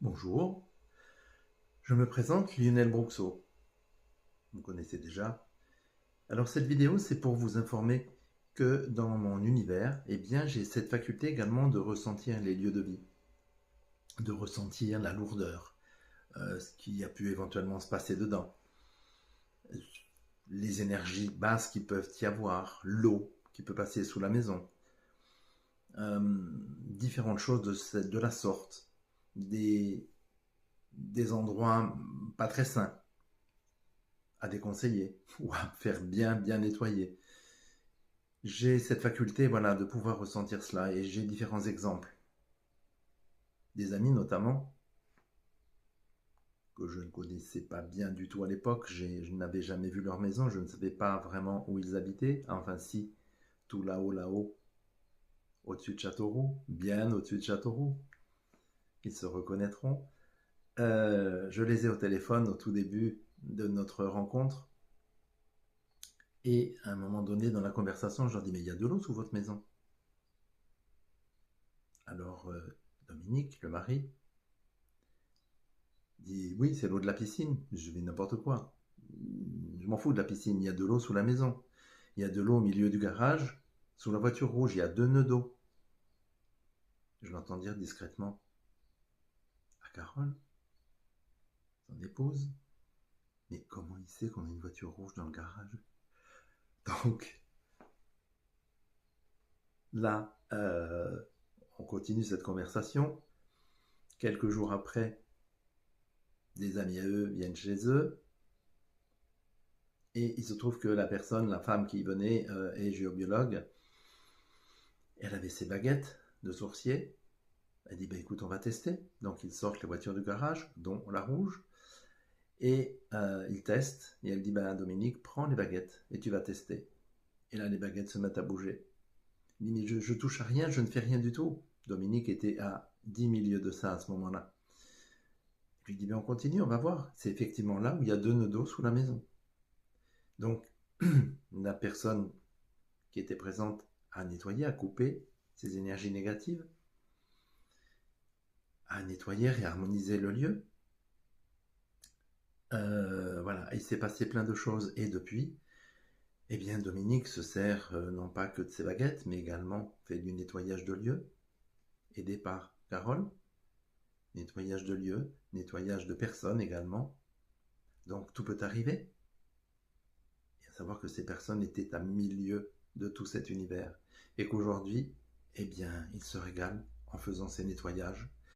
Bonjour, je me présente Lionel Broxot. Vous me connaissez déjà. Alors cette vidéo, c'est pour vous informer que dans mon univers, j'ai cette faculté également de ressentir les lieux de vie, de ressentir la lourdeur, ce qui a pu éventuellement se passer dedans, les énergies basses qui peuvent y avoir, l'eau qui peut passer sous la maison, différentes choses de la sorte, des, des endroits pas très sains à déconseiller ou à faire bien nettoyer. J'ai cette faculté de pouvoir ressentir cela et j'ai différents exemples. Des amis notamment, que je ne connaissais pas bien du tout à l'époque, je n'avais jamais vu leur maison, je ne savais pas vraiment où ils habitaient, enfin si, tout là-haut, au-dessus de Châteauroux, bien au-dessus de Châteauroux, ils se reconnaîtront. Je les ai au téléphone au tout début de notre rencontre et à un moment donné dans la conversation, je leur dis mais il y a de l'eau sous votre maison. Alors Dominique, le mari, dit oui, c'est l'eau de la piscine. Je dis n'importe quoi. Je m'en fous de la piscine, il y a de l'eau sous la maison. Il y a de l'eau au milieu du garage, sous la voiture rouge, il y a 2 nœuds d'eau. Je l'entends dire discrètement à Carole, son épouse, mais comment il sait qu'on a une voiture rouge dans le garage? Donc là, on continue cette conversation. Quelques jours après, des amis à eux viennent chez eux. Et il se trouve que la personne, la femme qui venait, est géobiologue. Elle avait ses baguettes de sourcier. Elle dit, écoute, on va tester. Donc ils sortent les voitures du garage, dont la rouge. Et ils testent. Et elle dit, Dominique, prends les baguettes et tu vas tester. Et là, les baguettes se mettent à bouger. Il dit, mais je touche à rien, je ne fais rien du tout. Dominique était à 10 milieux de ça à ce moment-là. Je lui dis, on continue, on va voir. C'est effectivement là où il y a 2 nœuds d'eau sous la maison. Donc, la personne qui était présente a nettoyé, a coupé ces énergies négatives, a nettoyé, réharmonisé le lieu. Voilà, il s'est passé plein de choses. Et depuis, Dominique se sert non pas que de ses baguettes, mais également fait du nettoyage de lieu, aidé par Carole. Nettoyage de lieu, nettoyage de personnes également. Donc tout peut arriver. Et à savoir que ces personnes étaient à milieu de tout cet univers. Et qu'aujourd'hui, il se régale en faisant ces nettoyages